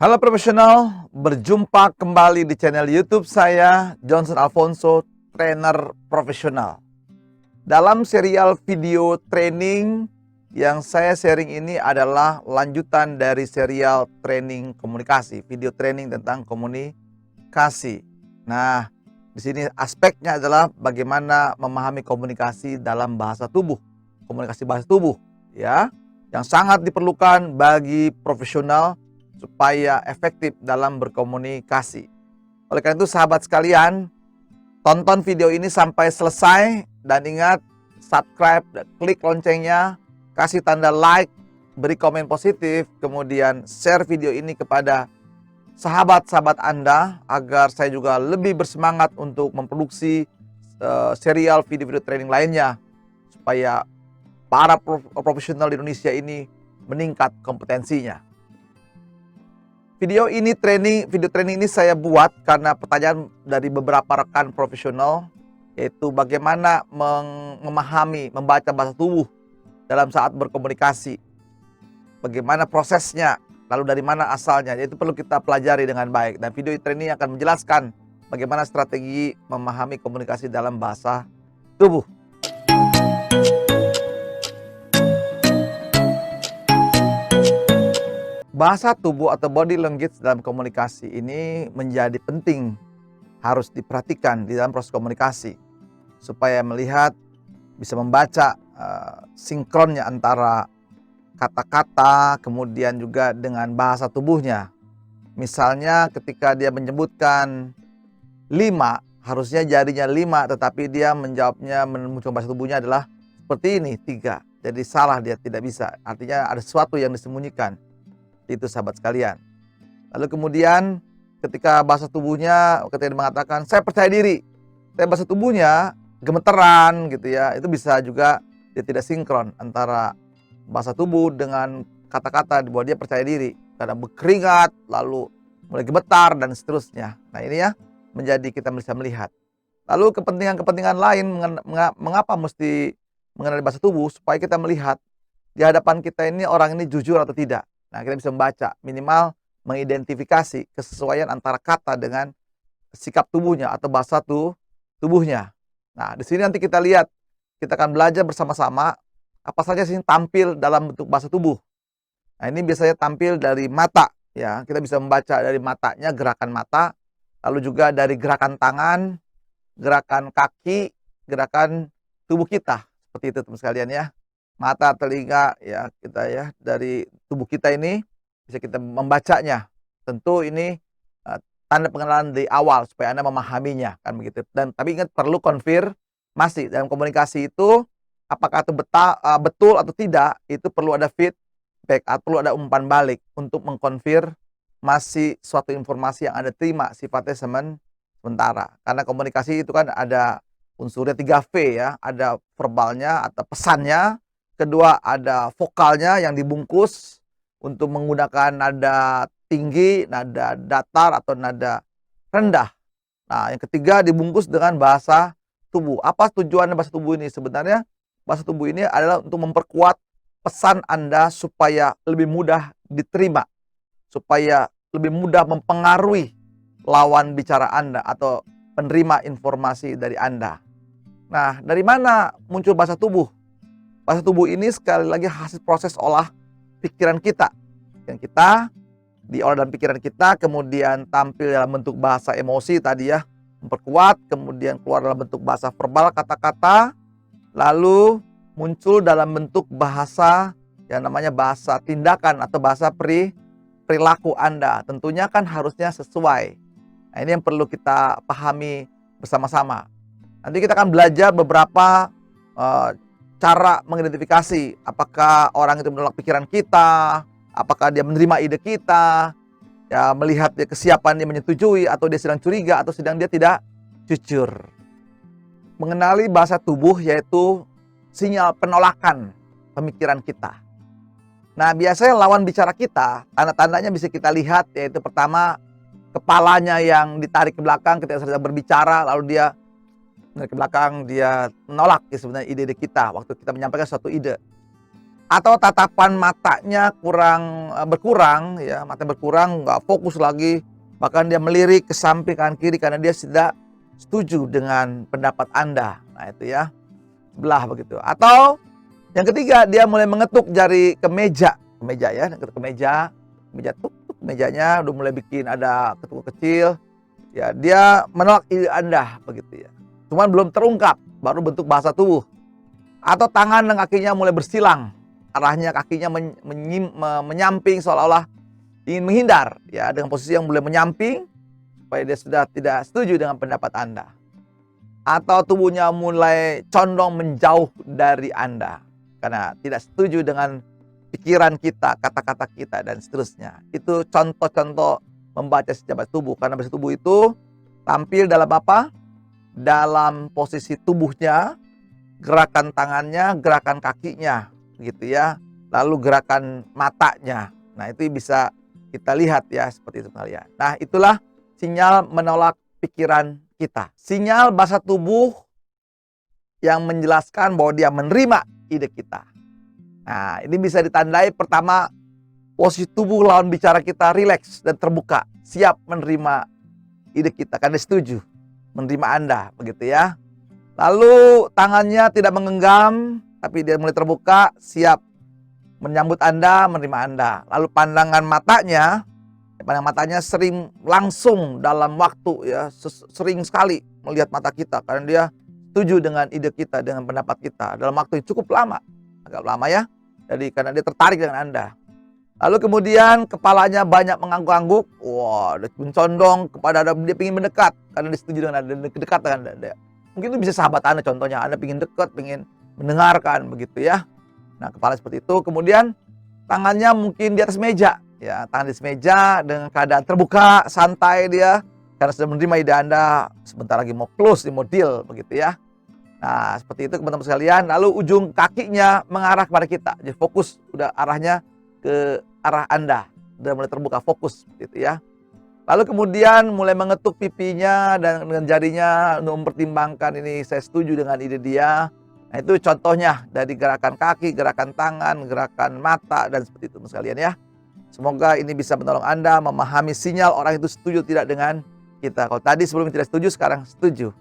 Halo profesional, berjumpa kembali di channel YouTube saya, Johnson Alfonso, trainer profesional. Dalam serial video training yang saya sharing ini adalah lanjutan dari serial training komunikasi, video training tentang komunikasi. Nah, di sini aspeknya adalah bagaimana memahami komunikasi dalam bahasa tubuh, komunikasi bahasa tubuh, ya, yang sangat diperlukan bagi profesional supaya efektif dalam berkomunikasi. Oleh karena itu sahabat sekalian, tonton video ini sampai selesai dan ingat subscribe, klik loncengnya, kasih tanda like, beri komen positif, kemudian share video ini kepada sahabat-sahabat Anda agar saya juga lebih bersemangat untuk memproduksi serial video-video training lainnya supaya para profesional di Indonesia ini meningkat kompetensinya. Video training ini saya buat karena pertanyaan dari beberapa rekan profesional, yaitu bagaimana memahami, membaca bahasa tubuh dalam saat berkomunikasi. Bagaimana prosesnya, lalu dari mana asalnya, itu perlu kita pelajari dengan baik. Dan video training akan menjelaskan bagaimana strategi memahami komunikasi dalam bahasa tubuh. Bahasa tubuh atau body language dalam komunikasi ini menjadi penting, harus diperhatikan di dalam proses komunikasi supaya melihat, bisa membaca sinkronnya antara kata-kata kemudian juga dengan bahasa tubuhnya. Misalnya ketika dia menyebutkan 5, harusnya jarinya 5, tetapi dia menjawabnya menunjukkan bahasa tubuhnya adalah seperti ini 3. Jadi salah, dia tidak bisa. Artinya ada sesuatu yang disembunyikan. Itu sahabat sekalian. Lalu kemudian ketika bahasa tubuhnya, ketika dia mengatakan saya percaya diri, tapi bahasa tubuhnya gemeteran gitu ya, itu bisa juga dia tidak sinkron antara bahasa tubuh dengan kata-kata bahwa dia percaya diri, karena berkeringat lalu mulai gemetar dan seterusnya. Nah ini ya menjadi kita bisa melihat. Lalu kepentingan-kepentingan lain mengapa mesti mengenali bahasa tubuh, supaya kita melihat di hadapan kita ini orang ini jujur atau tidak. Nah, kita bisa membaca, minimal mengidentifikasi kesesuaian antara kata dengan sikap tubuhnya atau bahasa tubuhnya. Nah, di sini nanti kita lihat, kita akan belajar bersama-sama apa saja sih tampil dalam bentuk bahasa tubuh. Nah, ini biasanya tampil dari mata, ya. Kita bisa membaca dari matanya, gerakan mata, lalu juga dari gerakan tangan, gerakan kaki, gerakan tubuh kita. Seperti itu teman sekalian ya. Mata, telinga, ya kita ya, dari tubuh kita ini bisa kita membacanya. Tentu ini tanda pengenalan di awal supaya Anda memahaminya, kan begitu. Dan tapi ingat, perlu konfirmasi dalam komunikasi itu, apakah itu betul atau tidak, itu perlu ada feedback atau perlu ada umpan balik untuk mengkonfirmasi suatu informasi yang Anda terima sifatnya sementara. Karena komunikasi itu kan ada unsurnya 3V ya, ada verbalnya atau pesannya. Kedua ada vokalnya yang dibungkus untuk menggunakan nada tinggi, nada datar atau nada rendah. Nah yang ketiga dibungkus dengan bahasa tubuh. Apa tujuannya bahasa tubuh ini? Sebenarnya bahasa tubuh ini adalah untuk memperkuat pesan Anda supaya lebih mudah diterima, supaya lebih mudah mempengaruhi lawan bicara Anda atau penerima informasi dari Anda. Nah dari mana muncul bahasa tubuh? Bahasa tubuh ini sekali lagi hasil proses olah pikiran kita. Yang kita diolah dalam pikiran kita, kemudian tampil dalam bentuk bahasa emosi tadi ya, memperkuat, kemudian keluar dalam bentuk bahasa verbal kata-kata, lalu muncul dalam bentuk bahasa yang namanya bahasa tindakan atau bahasa perilaku Anda. Tentunya kan harusnya sesuai. Nah ini yang perlu kita pahami bersama-sama. Nanti kita akan belajar beberapa cara mengidentifikasi apakah orang itu menolak pikiran kita, apakah dia menerima ide kita, ya melihat dia kesiapan dia menyetujui atau dia sedang curiga atau sedang dia tidak jujur. Mengenali bahasa tubuh yaitu sinyal penolakan pemikiran kita. Nah biasanya lawan bicara kita, tanda-tandanya bisa kita lihat, yaitu pertama kepalanya yang ditarik ke belakang ketika sedang berbicara, lalu dia dari belakang, dia menolak ya sebenarnya ide-ide kita waktu kita menyampaikan suatu ide. Atau tatapan matanya berkurang, ya, mata berkurang, nggak fokus lagi, bahkan dia melirik ke samping kanan kiri karena dia tidak setuju dengan pendapat Anda. Nah itu ya, sebelah begitu. Atau yang ketiga, dia mulai mengetuk jari ke meja ya, ke meja tuk, mejanya udah mulai bikin ada ketuk kecil, ya dia menolak ide Anda begitu ya. Cuman belum terungkap, baru bentuk bahasa tubuh. Atau tangan dan kakinya mulai bersilang, arahnya kakinya menyamping seolah-olah ingin menghindar, ya dengan posisi yang mulai menyamping supaya dia sudah tidak setuju dengan pendapat Anda. Atau tubuhnya mulai condong menjauh dari Anda karena tidak setuju dengan pikiran kita, kata-kata kita, dan seterusnya. Itu contoh-contoh membaca sejabat tubuh. Karena bahasa tubuh itu tampil dalam apa? Dalam posisi tubuhnya, gerakan tangannya, gerakan kakinya, gitu ya. Lalu gerakan matanya. Nah itu bisa kita lihat ya, seperti itu kalian. Nah itulah sinyal menolak pikiran kita. Sinyal bahasa tubuh yang menjelaskan bahwa dia menerima ide kita. Nah ini bisa ditandai pertama, posisi tubuh lawan bicara kita rileks dan terbuka, siap menerima ide kita karena setuju menerima Anda, begitu ya. Lalu tangannya tidak menggenggam, tapi dia mulai terbuka, siap menyambut Anda, menerima Anda. Lalu pandangan matanya sering langsung dalam waktu ya, sering sekali melihat mata kita karena dia setuju dengan ide kita, dengan pendapat kita dalam waktu yang cukup lama, agak lama ya. Jadi karena dia tertarik dengan Anda. Lalu kemudian kepalanya banyak mengangguk-angguk, wah, dia mencondong kepada Anda, dia ingin mendekat karena dia setuju dengan Anda, dekat dengan Anda. Mungkin itu bisa sahabat Anda, contohnya Anda ingin dekat, ingin mendengarkan begitu ya. Nah kepala seperti itu, kemudian tangannya mungkin di atas meja, ya tangan di atas meja dengan keadaan terbuka, santai dia karena sudah menerima ide Anda, sebentar lagi mau close, mau deal begitu ya. Nah seperti itu teman-teman sekalian. Lalu ujung kakinya mengarah kepada kita, jadi fokus, udah arahnya ke arah Anda, udah mulai terbuka, fokus gitu ya. Lalu kemudian mulai mengetuk pipinya dan dengan jarinya untuk mempertimbangkan ini saya setuju dengan ide dia. Nah itu contohnya dari gerakan kaki, gerakan tangan, gerakan mata, dan seperti itu sekalian ya. Semoga ini bisa menolong Anda memahami sinyal orang itu setuju tidak dengan kita. Kalau tadi sebelumnya tidak setuju, sekarang setuju.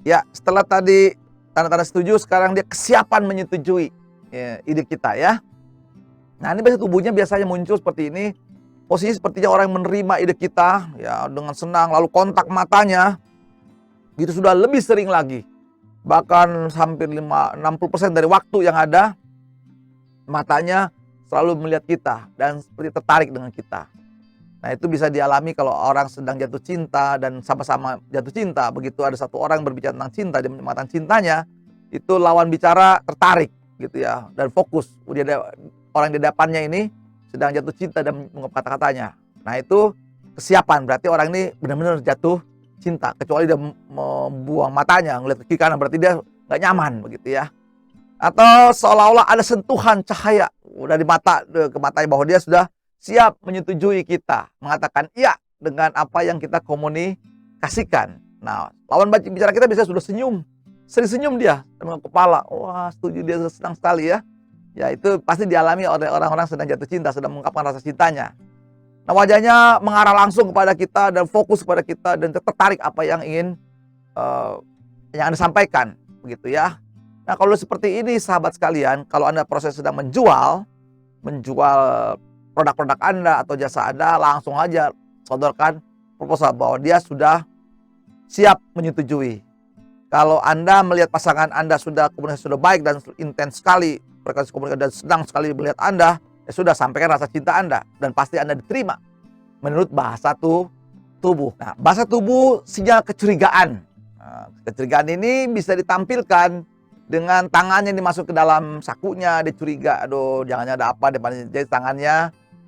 Ya setelah tadi tanda-tanda setuju, sekarang dia kesiapan menyetujui ya, ide kita ya. Nah ini bahasa tubuhnya biasanya muncul seperti ini. Posisi sepertinya orang yang menerima ide kita ya dengan senang. Lalu kontak matanya itu sudah lebih sering lagi. Bahkan hampir 60% dari waktu yang ada, matanya selalu melihat kita dan seperti tertarik dengan kita. Nah itu bisa dialami kalau orang sedang jatuh cinta dan sama-sama jatuh cinta. Begitu ada satu orang berbicara tentang cinta, dia menyatakan cintanya, itu lawan bicara tertarik gitu ya dan fokus. Orang di depannya ini sedang jatuh cinta dan mengungkap kata-katanya. Nah itu kesiapan, berarti orang ini benar-benar jatuh cinta. Kecuali dia membuang matanya, ngeliat ke kiri kanan, berarti dia nggak nyaman begitu ya. Atau seolah-olah ada sentuhan cahaya dari mata ke matanya bahwa dia sudah siap menyetujui kita, mengatakan iya dengan apa yang kita komunikasikan. Nah lawan bicara kita bisa sudah senyum, sering senyum dia dengan kepala, wah setuju, dia senang sekali ya. Ya itu pasti dialami oleh orang-orang sedang jatuh cinta, sedang mengungkapkan rasa cintanya. Nah wajahnya mengarah langsung kepada kita dan fokus kepada kita dan tertarik apa yang ingin yang Anda sampaikan, begitu ya. Nah kalau seperti ini sahabat sekalian, kalau Anda proses sedang menjual produk-produk Anda atau jasa Anda, langsung aja sodorkan proposal bahwa dia sudah siap menyetujui. Kalau Anda melihat pasangan Anda sudah komunikasi sudah baik dan intens sekali, berkasih komunikasi dan senang sekali melihat Anda, ya sudah sampaikan rasa cinta Anda dan pasti Anda diterima menurut bahasa tubuh. Nah, bahasa tubuh sinyal kecurigaan. Nah, kecurigaan ini bisa ditampilkan dengan tangannya dimasuk ke dalam sakunya, dia curiga, aduh jangan ada apa di depan, jadi tangannya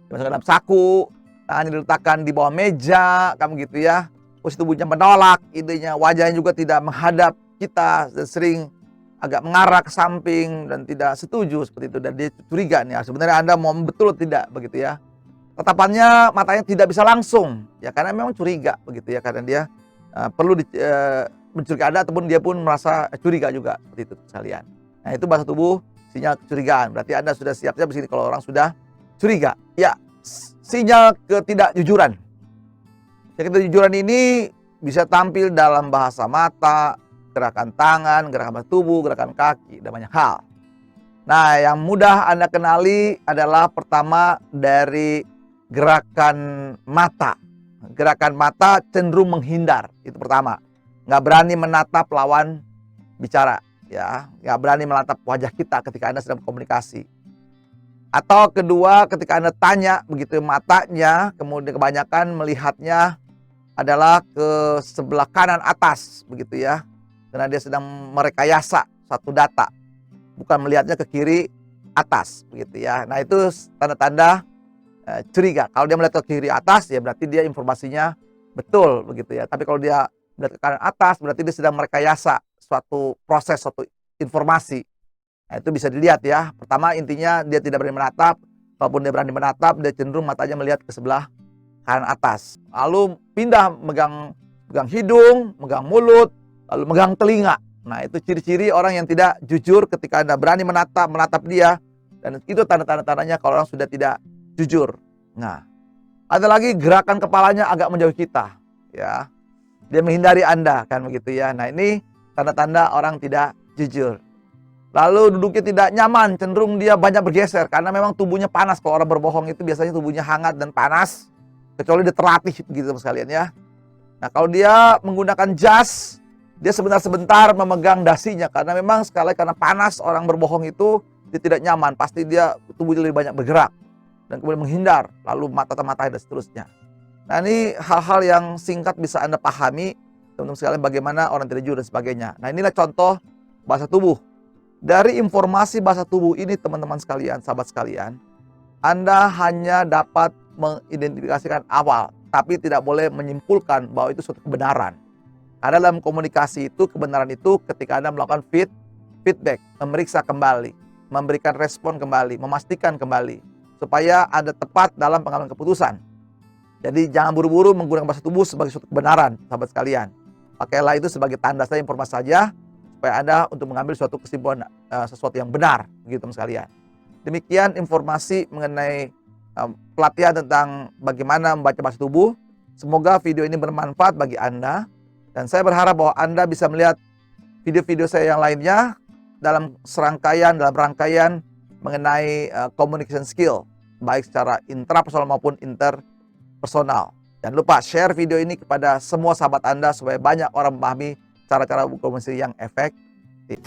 dimasuk ke dalam saku, tangannya diletakkan di bawah meja, kamu gitu ya. Posisi tubuhnya menolak idenya, wajahnya juga tidak menghadap kita, dan sering agak mengarah ke samping dan tidak setuju seperti itu, dan dia curiga nih sebenarnya Anda mau betul atau tidak begitu ya. Tatapannya matanya tidak bisa langsung ya karena memang curiga begitu ya, karena dia perlu mencurigai Anda ataupun dia pun merasa curiga juga seperti itu sekalian. Nah itu bahasa tubuh sinyal kecurigaan. Berarti Anda sudah siap-siap di sini kalau orang sudah curiga. Ya, sinyal ketidakjujuran. Ketidakjujuran ini bisa tampil dalam bahasa mata, gerakan tangan, gerakan tubuh, gerakan kaki, dan banyak hal. Nah, yang mudah Anda kenali adalah pertama dari gerakan mata. Gerakan mata cenderung menghindar, itu pertama. Nggak berani menatap lawan bicara, ya, nggak berani menatap wajah kita ketika Anda sedang berkomunikasi. Atau kedua, ketika Anda tanya, begitu matanya, kemudian kebanyakan melihatnya adalah ke sebelah kanan atas, begitu ya, karena dia sedang merekayasa satu data, bukan melihatnya ke kiri atas, begitu ya. Nah, itu tanda-tanda curiga. Kalau dia melihat ke kiri atas, ya berarti dia informasinya betul, begitu ya. Tapi kalau dia melihat ke kanan atas, berarti dia sedang merekayasa suatu proses, suatu informasi. Nah, itu bisa dilihat ya. Pertama, intinya dia tidak berani menatap. Kalaupun dia berani menatap, dia cenderung matanya melihat ke sebelah kanan atas. Lalu pindah megang hidung, megang mulut, lalu megang telinga. Nah, itu ciri-ciri orang yang tidak jujur ketika Anda berani menatap dia. Dan itu tanda-tandanya kalau orang sudah tidak jujur. Nah, ada lagi gerakan kepalanya agak menjauh kita, ya. Dia menghindari Anda, kan begitu ya. Nah, ini tanda-tanda orang tidak jujur. Lalu duduknya tidak nyaman, cenderung dia banyak bergeser karena memang tubuhnya panas. Kalau orang berbohong itu biasanya tubuhnya hangat dan panas, kecuali dia terlatih begitu sekalian ya. Nah, kalau dia menggunakan jas, dia sebentar-sebentar memegang dasinya karena memang sekali karena panas orang berbohong itu dia tidak nyaman, pasti dia tubuhnya lebih banyak bergerak dan kemudian menghindar, lalu mata-mata dan seterusnya. Nah, ini hal-hal yang singkat bisa Anda pahami, teman-teman sekalian, bagaimana orang tidak jujur dan sebagainya. Nah, inilah contoh bahasa tubuh. Dari informasi bahasa tubuh ini, teman-teman sekalian, sahabat sekalian, Anda hanya dapat mengidentifikasikan awal, tapi tidak boleh menyimpulkan bahwa itu suatu kebenaran. Karena dalam komunikasi itu, kebenaran itu ketika Anda melakukan feedback, memeriksa kembali, memberikan respon kembali, memastikan kembali, supaya Anda tepat dalam pengambilan keputusan. Jadi jangan buru-buru menggunakan bahasa tubuh sebagai suatu kebenaran, sahabat sekalian. Pakailah itu sebagai tanda saja, informasi saja, supaya Anda untuk mengambil suatu kesimpulan sesuatu yang benar, begitu teman sekalian. Demikian informasi mengenai pelatihan tentang bagaimana membaca bahasa tubuh. Semoga video ini bermanfaat bagi Anda. Dan saya berharap bahwa Anda bisa melihat video-video saya yang lainnya dalam rangkaian mengenai communication skill, baik secara intrapersonal maupun interpersonal. Jangan lupa share video ini kepada semua sahabat Anda supaya banyak orang memahami cara-cara berkomunikasi yang efektif.